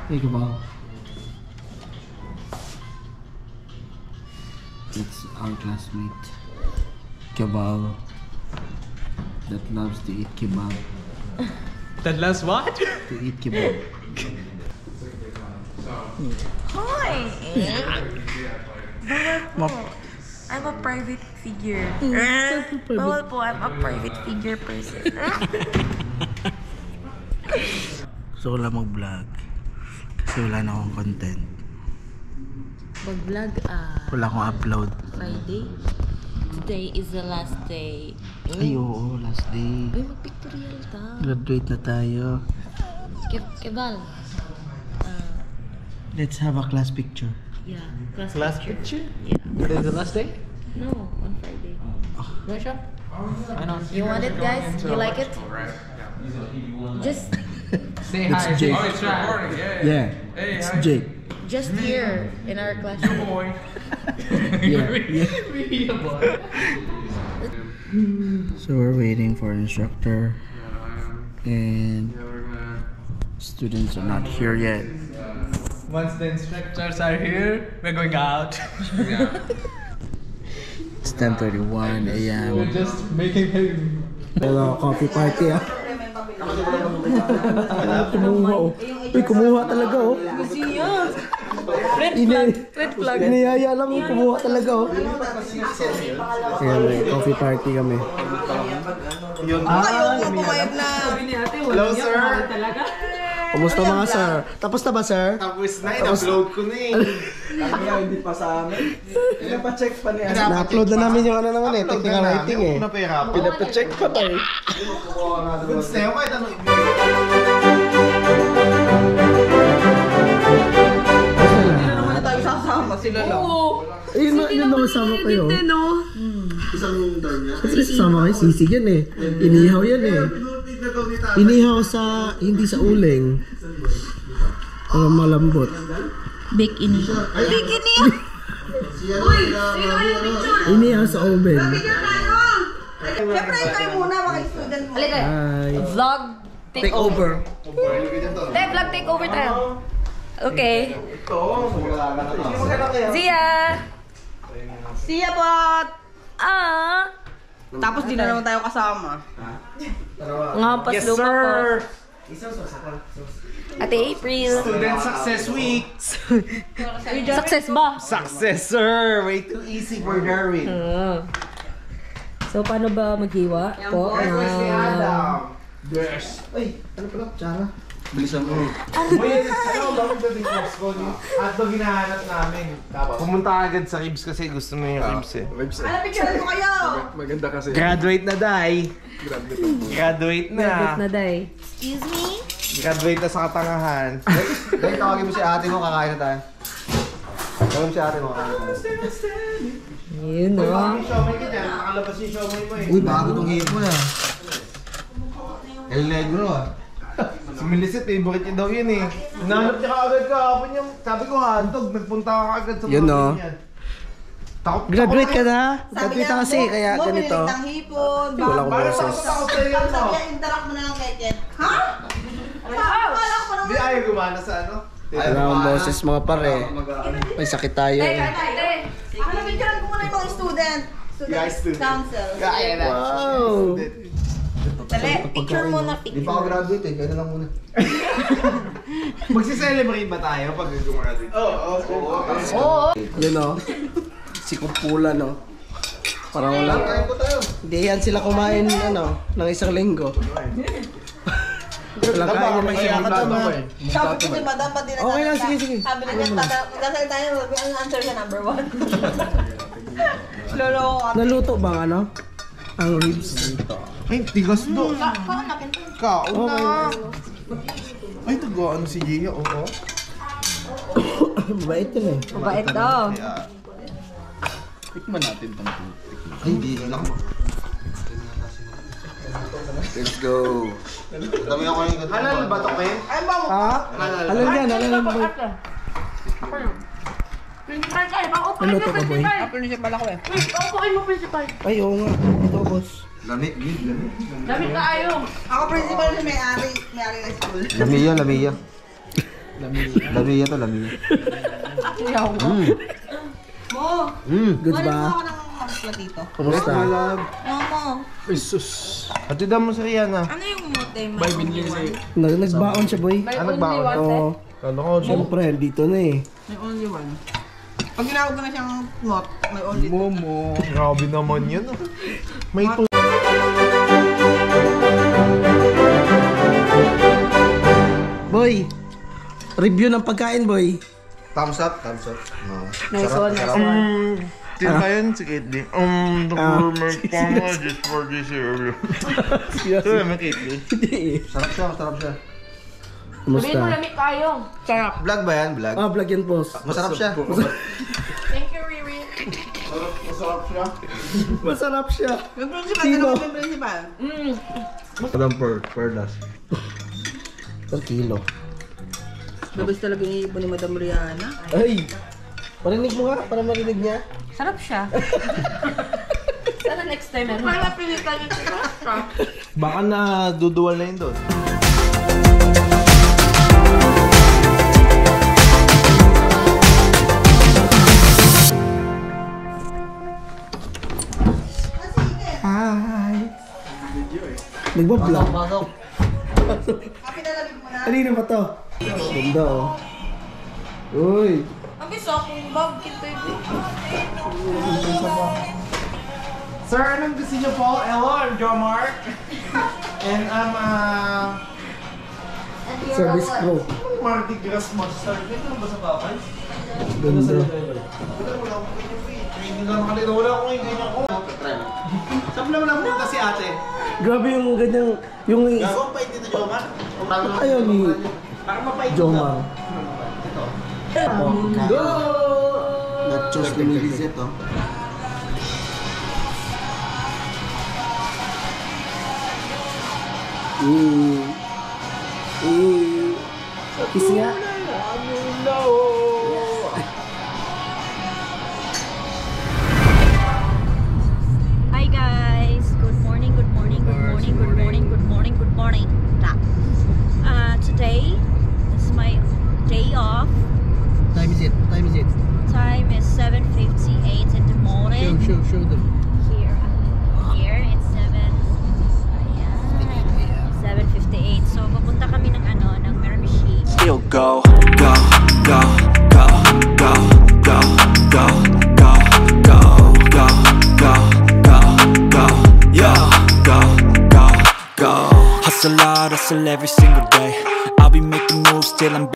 Hey, Kabal. It's our classmate, Kabal, that loves to eat kebab. That loves what? To eat kebab. Hi! I'm a private figure. Bawal po, I'm a private figure person. Gusto ko lang mag-vlog. Kasi wala na akong content. Mag-vlog Wala akong upload. Friday. Today is the last day. Ay, oo, last day. Uy, mag-pictorial ta. Graduate na tayo. Kebal. Let's have a class picture. Yeah. Last picture? Yeah. Today is the last day? No, on Friday. Yeah, sure. I know. You want it, guys? You like it? Just Say It's hi. Jake. Oh, it's recording, yeah. Yeah, Hey, it's hi. Jake. just here in our classroom. Boy. Yeah, So we're waiting for instructor and students are not here yet. Once the instructors are here, we're going out. It's 10:31 a.m. We're just making him. Hello, coffee party ah. Kumuha oh. Uy, kumuha talaga oh. Red flag. Red flag. Iniyaya lang oh, kumuha talaga oh. Ayan, may coffee party kami. Hello, sir. Kumusta mga sir? Tapos na ba sir? Tapos na, in-upload ko na eh. Hindi pa sa amin. Pinapacheck pa niya. Na-upload na namin yung ano naman eh, technical writing eh. Pinapacheck pa tayo. Gusto nyo kahit ano Ayun na, yun na kasama kayo. Kasi kasama kayo, sisig yan eh. Inihaw yan eh. Inihaw sa, hindi sa uling. Para malambot. Bake ini. Bake ini. Uy, sino yung picture? Inihaw sa oven. Siyempre, kayo muna mga student mo. Halika. Hi. Vlog take over. Tayo, vlog take over tayo. Okay. See ya! See ya, bot! Ah! Tapos di na naman tayo kasama. Nga, paslupa ko. Ate April. Student Success Week. Success ba? Success, sir. Way too easy for Darwin. So, paano ba maghiwa? Po? Yes. Ay, ano pala? Tsara. Bilisan mo. Uy, ano ba kung dating course ko? Hotdog hinahanap namin. Pumunta agad sa ribs kasi gusto mo yung ribs eh. Ano, picture ko kayo! Graduate na, Day. Graduate na. Graduate na, Day. Excuse me? Graduate na sa katangahan. Dahil tawagin mo si ate mo, kakain na tayo. Tawagin mo si ate mo, kakain na tayo. Yun, no? Siomay ka dyan. Nakalabas yung siomay mo eh. Uy, bago itong hihit mo na. El Negro ah. Si Millicent, favorite niya daw yun eh. Nanap niya kaagad kahapon yung... Sabi ko hotdog, nagpunta ka kaagad sa Yun, no? Takot Graduate ka na? Sabi Graduate niya, na kasi, kaya mo, ganito. binilig ng hipon. Wala akong Bakit boses. takot sa'yo yun Sabi mo? niya, interact mo na ng keket. Ha? Akala ko Hindi naman. ayaw gumana sa ano? Wala akong boses mga pare. May sakit tayo eh. Ako na picturean ko muna yung mga student. Yeah, student. Council. Kaya na. Wow! Dali, picture mo na Hindi pa ako graduate eh, kaya na lang muna. Magsi-celebrate ba tayo pag gumagraduate? Oo. Yun o. Si Kumpula no. Parang wala. Kain po tayo. Hindi yan sila kumain ano, ng isang linggo. Wala kain na siya. Sabi ko si madam, pati na Okay lang, sige, sige. Sabi na niya, magsasalita niya, ang answer sa number 1. Lolo ko. Naluto bang ano? Ang ribs. Ay, tigas do. Kaanakin to. Kauna. Ay, tagaan si Gia, oo. Mabait yun eh. Mabait daw. Tikman natin tong Ay, hindi lang. Let's go. Dami ako yung Halal ba to, Ken? Ay, ba mo? Ha? Halal yan, halal yan boy. Principal ka, paupuin Naluto mo ka boy. principal. Principal ako eh. Wait, paupuin mo principal. Ay oo nga. Ito boss. Lamig, lamig. Damit ka ayaw. Ako principal si may-ari ng school. Lamia, lamia. Lamia to, lamia. Mo! Good Wala ba? ako ng mampla dito. Kumusta? Momo! Atidan mo sa Rihanna. Ano yung mote mo? Nagbaon siya, boy. Ano ba? Oo. Kala ko, Siyempre, dito na eh. May only one. Pag ginawag ko na siyang not, may only two. Momo. Grabe naman yun. May Boy, review ng pagkain, boy. Thumbs up, thumbs up. Nice one, nice one. Tin ba yun si Caitlyn? The former pama just for this area. Ito naman Caitlyn. Hindi. Sarap siya, masarap siya. Kumusta? Sarap. Vlog ba yan? Vlog? Ah, vlog yan, boss. Masarap siya. Thank you, Riri. Masarap siya. Yung principal, Sino? ano yung principal? Madam per das. Per kilo. Labas talaga yung ibon ni Madam Rihanna. Ay! Parinig mo nga, para marinig niya. Sarap siya. Sana next time meron. Para pilitan yung sarap. Baka na duduwal na yun doon. Hi! Nagbablog. Happy na labig mo na. Kanina ba to? Ganda oh. Uy! Ang bisa akong bag kita ito. Sir, anong gusto niyo po? Hello, I'm John Mark. And I'm Service crew. Mardi Gras Master. Ito ba sa bakay? Ganda. Wala akong ganyan free. Training lang nakalito. Wala akong ganyan ko. Saan lang lang punta si ate? Grabe yung ganyang... Yung... Gago, pa hindi na Jomar. Ayaw ni... Para mapait Jomar. Go! Nachos ni Milizet, oh. Kiss nga. Hi guys! Good morning, good morning, good morning, good morning, good morning, good morning. Today is my day off. Time is it? Time is it? Time is 7:58 in the morning. Show them. Here it's 7:58. So papunta kami ng ng Miramichi. Still go, go, go, go, go, go, go, go, go, go, go, go, go, yo, go, go, go. Hustle hard, hustle every single day. I'll be making moves till I'm